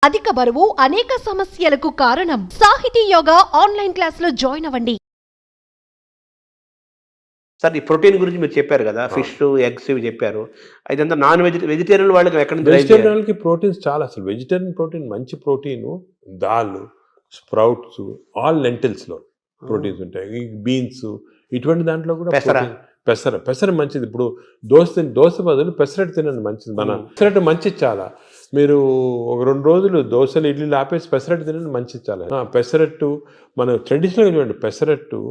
అధిక బరువు అనేక సమస్యలకు కారణం. సాహితీ యోగా ఆన్లైన్ క్లాసులో జాయిన్ అవ్వండి. సార్ ఈ ప్రోటీన్ గురించి మీరు చెప్పారు కదా, ఫిష్ ఎగ్స్ ఇవి చెప్పారు. ఇదంతా నాన్ వెజిటేరియన్ వాళ్ళకి ఎక్కడ నుంచి వెజిటేరియన్ వాళ్ళకి ప్రోటీన్స్ చాలా, అసలు వెజిటేరియన్ ప్రోటీన్ మంచి ప్రోటీన్ దాల్, స్ప్రౌట్స్, ఆల్ లెంటిల్స్లో ప్రోటీన్స్ ఉంటాయి. ఈ బీన్స్ ఇటువంటి దాంట్లో కూడా పెసర మంచిది. ఇప్పుడు దోశ బదులు పెసరట్టు తినండి, మంచిది. మన పెసరట్టు మంచిది చాలా. మీరు ఒక 2 రోజులు దోశలు ఇడ్లీలు ఆపేసి పెసరట్టు తినండి, మంచిది చాలా. పెసరట్టు మన ట్రెడిషనల్గా చూడండి, పెసరట్టు,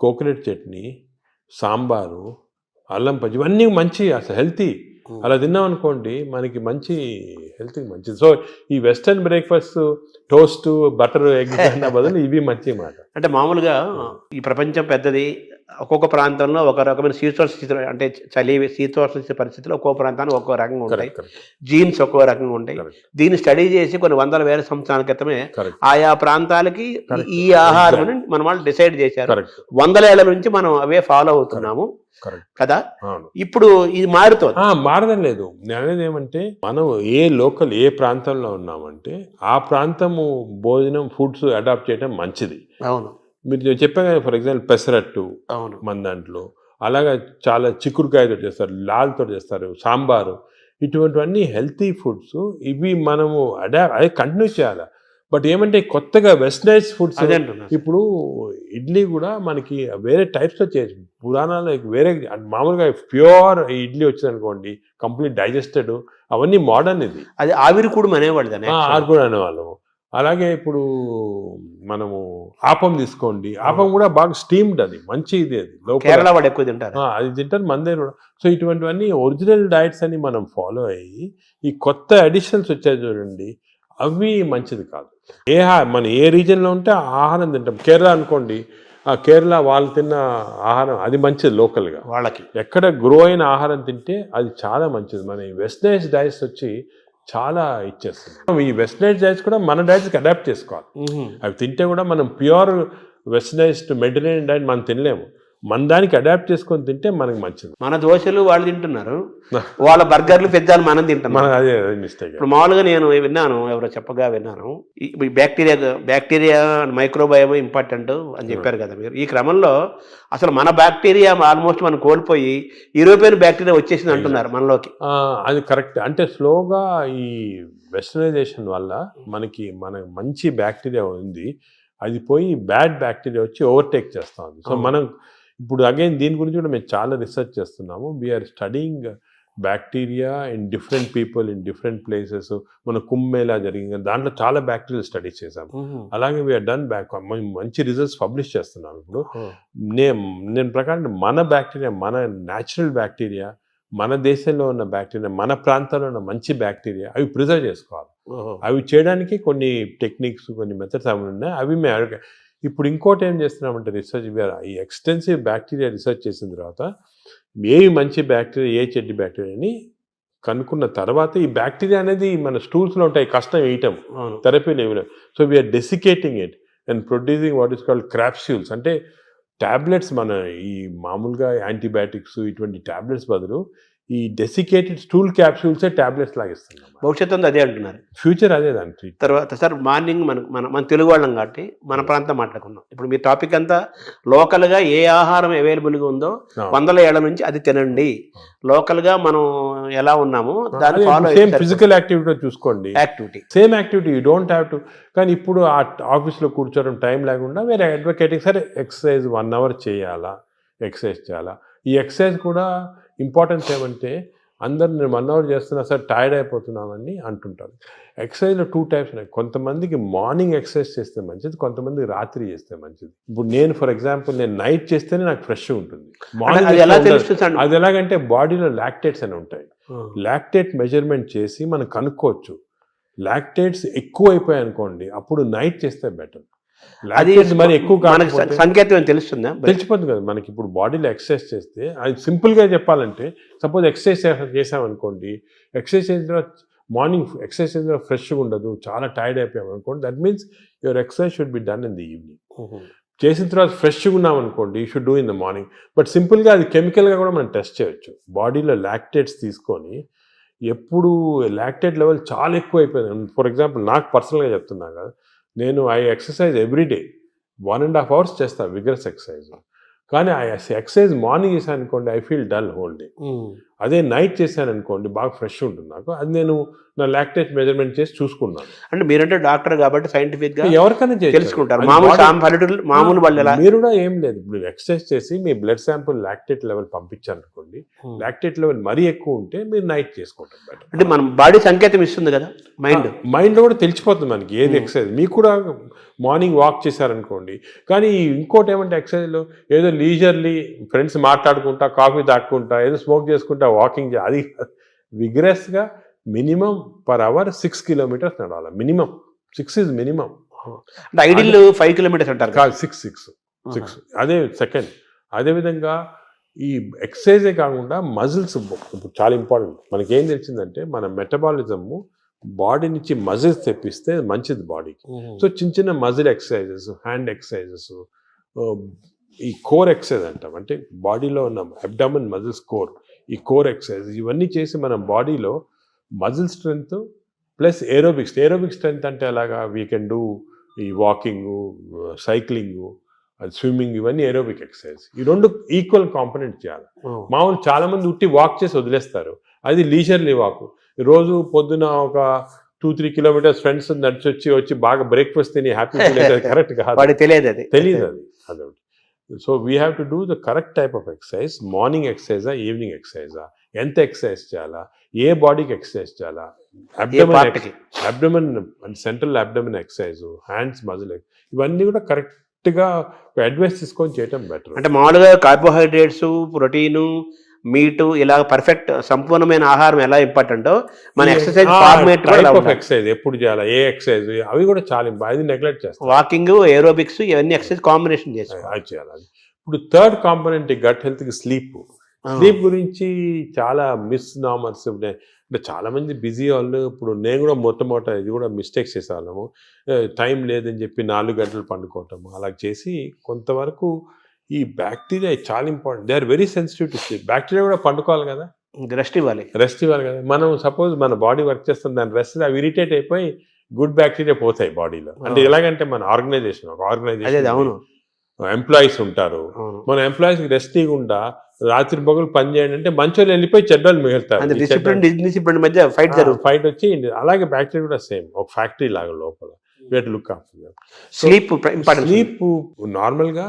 కోకోనట్ చట్నీ, సాంబారు, అల్లం పచ్చి, ఇవన్నీ మంచి, అసలు హెల్తీ. అలా తిన్నాం అనుకోండి మనకి మంచి హెల్త్కి మంచిది. సో ఈ western breakfast toast butter egg అన్న బదులు ఇవి మంచి మాట. అంటే మామూలుగా ఈ ప్రపంచం పెద్దది, ఒక్కొక్క ప్రాంతంలో ఒక రకమైన శీతోష్ణ స్థితిలో, అంటే చలి శీతోష్ణ పరిస్థితుల్లో ఒక్కో ప్రాంతానికి ఒక్కో రకంగా ఉంటాయి, జీన్స్ ఒక్కో రకంగా ఉంటాయి. దీన్ని స్టడీ చేసి కొన్ని వందల వేల సంవత్సరాల క్రితమే ఆయా ప్రాంతాలకి ఈ ఆహారం మన వాళ్ళు డిసైడ్ చేశారు. 100 ఏళ్ల నుంచి మనం అవే ఫాలో అవుతున్నాము కదా. ఇప్పుడు ఇది మారడం లేదు. నేను అనేది ఏమంటే, మనం ఏ ప్రాంతంలో ఉన్నామంటే ఆ ప్రాంతము భోజనం ఫుడ్స్ అడాప్ట్ చేయడం మంచిది. అవును, మీరు చెప్పాను కదా, ఫర్ ఎగ్జాంపుల్ పెసరట్టు మన దాంట్లో, అలాగా చాలా చిక్కుడుకాయతో చేస్తారు, లాల్తో చేస్తారు, సాంబారు, ఇటువంటివన్నీ హెల్తీ ఫుడ్స్. ఇవి మనము అదే కంటిన్యూ చేయాలి. బట్ ఏమంటే కొత్తగా వెస్టర్నైజ్ ఫుడ్స్, ఇప్పుడు ఇడ్లీ కూడా మనకి వేరే టైప్స్లో చేయొచ్చు. పురాణాలు వేరే, మామూలుగా ప్యూర్ ఇడ్లీ వచ్చింది అనుకోండి, కంప్లీట్ డైజెస్టెడ్, అవన్నీ మోడర్న్. ఇది అది ఆవిరి కూడా అనేవాళ్ళు, కూడా అనేవాళ్ళము. అలాగే ఇప్పుడు మనము ఆపం తీసుకోండి, ఆపం కూడా బాగా స్టీమ్డ్, అది మంచి ఇది. అది కేరళ వాళ్ళు ఎక్కువ తింటారు, అది తింటారు మన దగ్గర కూడా. సో ఇటువంటివన్నీ ఒరిజినల్ డైట్స్ అని మనం ఫాలో అయ్యి, ఈ కొత్త అడిషన్స్ వచ్చాయి చూడండి, అవి మంచిది కాదు. మన ఏ రీజన్లో ఉంటే ఆ ఆహారం తింటాం. కేరళ అనుకోండి, ఆ కేరళ వాళ్ళు తిన్న ఆహారం అది మంచిది లోకల్గా. వాళ్ళకి ఎక్కడ గ్రో అయిన ఆహారం తింటే అది చాలా మంచిది. మన ఈ వెస్టర్నైజ్ డైట్స్ వచ్చి చాలా ఇచ్చేస్తుంది. ఈ వెస్టర్నైజ్ డైట్స్ కూడా మన డైట్స్కి అడాప్ట్ చేసుకోవాలి. అవి తింటే కూడా మనం ప్యూర్ వెస్టర్నైజ్డ్ మెడిటరేనియన్ డైట్ మనం తినలేము. మన దానికి అడాప్ట్ చేసుకొని తింటే మనకి మంచిది. మన దోశలు వాళ్ళు తింటున్నారు, వాళ్ళ బర్గర్లు పిజ్జాలు మనం తింటున్నాం. అదే మిస్టేక్. ఇప్పుడు మామూలుగా నేను విన్నాను, ఎవరో చెప్పగా విన్నాను, ఈ బ్యాక్టీరియా మైక్రోబయోమ్ ఇంపార్టెంట్ అని చెప్పారు కదా మీరు. ఈ క్రమంలో అసలు మన బ్యాక్టీరియా ఆల్మోస్ట్ మనం కోల్పోయి యూరోపియన్ బ్యాక్టీరియా వచ్చేసింది అంటున్నారు మనలోకి. అది కరెక్ట్. అంటే స్లోగా ఈ వెస్టర్నైజేషన్ వల్ల మన మంచి బ్యాక్టీరియా ఉంది, అది పోయి బ్యాడ్ బ్యాక్టీరియా వచ్చి ఓవర్టేక్ చేస్తూ ఉంది. సో మనం ఇప్పుడు అగైన్ దీని గురించి కూడా మేము చాలా రీసెర్చ్ చేస్తున్నాము. We are studying bacteria in different people in different places. మన కుంభమేళా జరిగింది, దాంట్లో చాలా బ్యాక్టీరియల్ స్టడీస్ చేసాము. అలాగే వీఆర్ డన్ మంచి రిజల్ట్స్ పబ్లిష్ చేస్తున్నాము. ఇప్పుడు నేను ప్రకారం మన బ్యాక్టీరియా, మన న్యాచురల్ బ్యాక్టీరియా, మన దేశంలో ఉన్న బ్యాక్టీరియా, మన ప్రాంతాల్లో ఉన్న మంచి బ్యాక్టీరియా, అవి ప్రిజర్వ్ చేసుకోవాలి. అవి చేయడానికి కొన్ని టెక్నిక్స్, కొన్ని మెథడ్స్ అవి ఉన్నాయి. అవి మేము ఇప్పుడు ఇంకోటి ఏం చేస్తున్నామంటే రీసెర్చ్, ఈ ఎక్స్టెన్సివ్ బ్యాక్టీరియా రీసెర్చ్ చేసిన తర్వాత ఏవి మంచి బ్యాక్టీరియా, ఏ చెడ్డ బ్యాక్టీరియా అని కనుక్కున్న తర్వాత, ఈ బ్యాక్టీరియా అనేది మన స్టూల్స్లో ఉంటాయి, కష్టం వేయటం, థెరపీలు ఏమి లేవు. So we're desiccating it and producing what is called capsules. అంటే ట్యాబ్లెట్స్, మన ఈ మామూలుగా యాంటీబయాటిక్స్ ఇటువంటి ట్యాబ్లెట్స్ బదులు ఈ డెసికేటెడ్ స్టూల్ క్యాప్సూల్సే ట్యాబ్లెట్స్ లాగా ఇస్తున్నాం. భవిష్యత్తు అదే అంటున్నారు, ఫ్యూచర్ అదే దాని తర్వాత. సార్ మార్నింగ్ మన తెలుగు వాళ్ళం కాబట్టి మన ప్రాంతం మాట్లాడుకున్నాం. ఇప్పుడు మీ టాపిక్ అంతా లోకల్గా ఏ ఆహారం అవైలబుల్గా ఉందో 100 ఏళ్ల నుంచి అది తినండి. లోకల్గా మనం ఎలా ఉన్నామో దాన్ని ఫాలో. సేమ్ ఫిజికల్ యాక్టివిటీ చూసుకోండి, same activity you don't have to. కానీ ఇప్పుడు ఆ ఆఫీస్లో కూర్చోవడం టైం లేకుండా వేరే అడ్వకేటింగ్, సరే ఎక్సర్సైజ్ 1 hour చేయాలా, ఎక్సర్సైజ్ చేయాలా. ఈ ఎక్సర్సైజ్ కూడా ఇంపార్టెన్స్ ఏమంటే, అందరు నేను 1 hour చేస్తున్నా సార్ టైర్డ్ అయిపోతున్నామని అంటుంటారు. ఎక్సర్సైజ్లో 2 types ఉన్నాయి. కొంతమందికి మార్నింగ్ ఎక్సర్సైజ్ చేస్తే మంచిది, కొంతమందికి రాత్రి చేస్తే మంచిది. ఇప్పుడు నేను ఫర్ ఎగ్జాంపుల్ నేను నైట్ చేస్తేనే నాకు ఫ్రెష్ ఉంటుంది. మార్నింగ్ అది ఎలాగంటే బాడీలో లాక్టేట్స్ అని ఉంటాయి. లాక్టేట్ మెజర్మెంట్ చేసి మనం కనుక్కోవచ్చు. లాక్టేట్స్ ఎక్కువ అయిపోయాయి అనుకోండి, అప్పుడు నైట్ చేస్తే బెటర్. అది మరి ఎక్కువ సంకేతం తెలుస్తుందా? తెలిసిపోతుంది కదా మనకి. ఇప్పుడు బాడీలో ఎక్సర్సైజ్ చేస్తే, అది సింపుల్గా చెప్పాలంటే, సపోజ్ ఎక్సర్సైజ్ చేసామనుకోండి, ఎక్సర్సైజ్ చేసిన తర్వాత మార్నింగ్ ఎక్సర్సైజ్ చేసిన తర్వాత ఫ్రెష్గా ఉండదు, చాలా టైర్డ్ అయిపోయాం అనుకోండి, that means your exercise should be done in the evening. చేసిన తర్వాత ఫ్రెష్గా ఉన్నాం అనుకోండి, you should do in the morning. But సింపుల్గా అది కెమికల్గా కూడా మనం టెస్ట్ చేయొచ్చు. బాడీలో లాక్టేట్స్ తీసుకొని ఎప్పుడు లాక్టేట్ లెవెల్ చాలా ఎక్కువ అయిపోయింది. ఫర్ ఎగ్జాంపుల్ నాకు పర్సనల్గా చెప్తున్నా కదా, నేను ఐ ఎక్సర్సైజ్ ఎవ్రీడే 1.5 hours చేస్తాను విగరస్ ఎక్సర్సైజ్. కానీ ఆ ఎక్సర్సైజ్ మార్నింగ్ చేశాను అనుకోండి, I feel dull whole day. అదే నైట్ చేశాను అనుకోండి, బాగా ఫ్రెష్ ఉంటుంది నాకు. అది నేను నా లాక్టేట్ మెజర్మెంట్ చేసి చూసుకున్నాను. అంటే మీరంటే డాక్టర్ కాబట్టి సైంటిఫిక్ గా ఎవరికైనా తెలుసుకుంటారు. మామూలు వాళ్ళ మీరు కూడా ఏం లేదు, ఇప్పుడు ఎక్సర్సైజ్ చేసి మీ బ్లడ్ శాంపుల్ లాక్టేట్ లెవెల్ పంపించారనుకోండి, లాక్టేట్ లెవెల్ మరీ ఎక్కువ ఉంటే మీరు నైట్ చేసుకుంటారు బెటర్. అంటే మన బాడీ సంకేతం ఇస్తుంది కదా, మైండ్ లో కూడా తెలిసిపోతుంది మనకి ఏది ఎక్సర్సైజ్. మీకు కూడా మార్నింగ్ వాక్ చేశారనుకోండి, కానీ ఇంకోటి ఏమంటే ఎక్సర్సైజ్లో ఏదో లీజర్లీ ఫ్రెండ్స్ మాట్లాడుకుంటా, కాఫీ తాక్కుంటా, ఏదో స్మోక్ చేసుకుంటా వాకింగ్ అది విగ్రెస్గా మినిమం పర్ అవర్ 6 kilometers నడవాలి. Minimum 6 is minimum. అంటే ఐడియల్ 5 kilometers అంటారు కాదు, 6. అదే సెకండ్. అదేవిధంగా ఈ ఎక్సర్సైజే కాకుండా మజిల్స్ ఇప్పుడు చాలా ఇంపార్టెంట్. మనకేం తెలిసిందంటే మన మెటబాలిజము బాడీ నుంచి మజిల్స్ తెప్పిస్తే మంచిది బాడీకి. సో చిన్న చిన్న మజిల్ ఎక్సర్సైజెస్, హ్యాండ్ ఎక్సర్సైజెస్, ఈ కోర్ ఎక్సర్సైజ్ అంటాం, అంటే బాడీలో ఉన్న అబ్డామన్ మజిల్స్ కోర్, ఈ కోర్ ఎక్సర్సైజ్ ఇవన్నీ చేసి మన బాడీలో muscle strength plus aerobics. Aerobic strength అంటే అలాగా వీ కెన్ డూ ఈ వాకింగు, సైక్లింగు, స్విమ్మింగ్, ఇవన్నీ ఏరోబిక్ ఎక్సర్సైజ్. ఈ రెండు ఈక్వల్ కాంపనెంట్ చేయాలి. మామూలు చాలా మంది ఉట్టి వాక్ చేసి వదిలేస్తారు, అది లీజర్లీ వాక్. రోజు పొద్దున ఒక 2-3 kilometers ఫ్రెండ్స్ నడిచి వచ్చి బాగా బ్రేక్ఫాస్ట్ తిని హ్యాపీ కరెక్ట్ కాదు, తెలియదు అది. So we have to do the correct type of exercise. Morning ఎక్సర్సైజా, ఈవినింగ్ ఎక్సర్సైజా, ఎంత ఎక్సర్సైజ్ చేయాలా, ఏ బాడీకి ఎక్సర్సైజ్ చేయాలా, abdomen and central abdomen exercise, hands muscle, ఇవన్నీ కూడా కరెక్ట్గా అడ్వైస్ తీసుకొని చేయటం బెటర్. అంటే మామూలుగా కార్బోహైడ్రేట్స్, ప్రోటీను, మీటు, ఇలా పర్ఫెక్ట్ సంపూర్ణమైన ఆహారం ఎలా ఇంపార్టెంటో మన ఎక్సర్సైజ్ ఫార్మేట్ ఎక్సర్సైజ్ ఎప్పుడు చేయాలా, ఏ ఎక్సర్సైజ్, అవి కూడా చాలా అది నెగ్లెక్ట్ చేస్తాం. వాకింగ్, ఏరోబిక్స్, ఇవన్నీ ఎక్సర్సైజ్ కాంబినేషన్ చేయాలి. ఇప్పుడు థర్డ్ కాంపోనెంట్ గట్ హెల్త్ కి స్లీప్. స్లీప్ గురించి చాలా మిస్ నామర్స్. అంటే చాలా మంది బిజీ వాళ్ళు, ఇప్పుడు నేను కూడా మొట్టమొదట ఇది కూడా మిస్టేక్స్ చేసేవాళ్ళము. టైం లేదని చెప్పి 4 గంటలు పండుకోవటము, అలా చేసి కొంతవరకు ఈ బ్యాక్టీరియా చాలా important. They are very sensitive to sleep. Bacteria కూడా పండుకోవాలి కదా, రెస్ట్ ఇవ్వాలి కదా. మనం సపోజ్ మన బాడీ వర్క్ చేస్తుంది, దాని రెస్ట్ అవి ఇరిటేట్ అయిపోయి గుడ్ బ్యాక్టీరియా పోతాయి బాడీలో. అంటే ఎలాగంటే మన ఆర్గనైజేషన్ అవును, ఎంప్లాయీస్ ఉంటారు, మన ఎంప్లాయీస్కి రెస్ట్ ఇవ్వకుండా రాత్రి పగలు పని చేయండి అంటే మంచోళ్ళు వెళ్ళిపోయి చెడ్డోళ్ళు మిగులుతారు. ఫైట్ వచ్చి అలాగే బ్యాక్టీరియా కూడా సేమ్ ఒక ఫ్యాక్టరీ లాగా లోపల. Look after sleep. స్లీప్ నార్మల్గా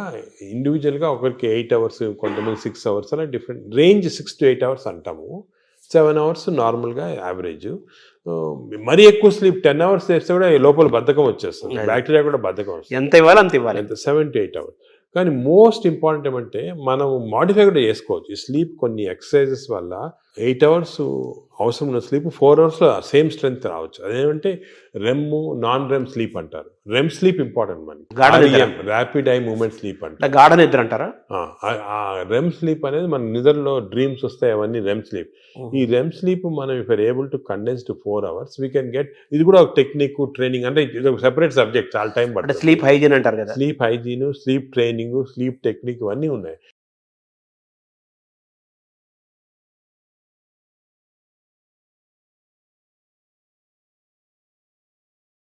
ఇండివిజువల్గా ఒకరికి 8 hours, కొంతమంది 6 hours, అలా డిఫరెంట్ రేంజ్. 6 to 8 hours అంటాము, 7 hours నార్మల్గా యావరేజ్. మరీ ఎక్కువ స్లీప్ 10 hours చేస్తే కూడా లోపల బద్ధకం వచ్చేస్తుంది, బ్యాక్టీరియా కూడా బద్ధకం వస్తుంది. ఎంత ఇవ్వాలి అంత ఇవ్వాలి, 7 to 8 hours. కానీ మోస్ట్ ఇంపార్టెంట్ ఏమంటే మనం మాడిఫై కూడా చేసుకోవచ్చు ఈ స్లీప్. కొన్ని ఎక్సర్సైజెస్ వల్ల 8 hours అవసరం ఉన్న స్లీప్ 4 hours సేమ్ స్ట్రెంగ్త్ రావచ్చు. అదేమంటే రెమ్, నాన్ రెమ్ స్లీప్ అంటారు. రెమ్ స్లీప్ ఇంపార్టెంట్ మనకి, ర్యాపిడ్ ఐ మూవ్మెంట్ స్లీప్ అంటే గాఢ నిద్ర అంటారా. ఆ రెమ్ స్లీప్ అనేది మన నిద్రలో డ్రీమ్స్ వస్తాయి, అవన్నీ రెమ్ స్లీప్. ఈ రెమ్ స్లీప్ మనం if are able to condense to 4 hours we can get. ఇది కూడా ఒక టెక్నిక్, ట్రైనింగ్, అంటే ఇది ఒక సెపరేట్ సబ్జెక్ట్, చాలా టైం పడుతుంది. స్లీప్ హైజీన్ అంటారు కదా, sleep hygiene, sleep training, sleep technique, ఇవన్నీ ఉన్నాయి.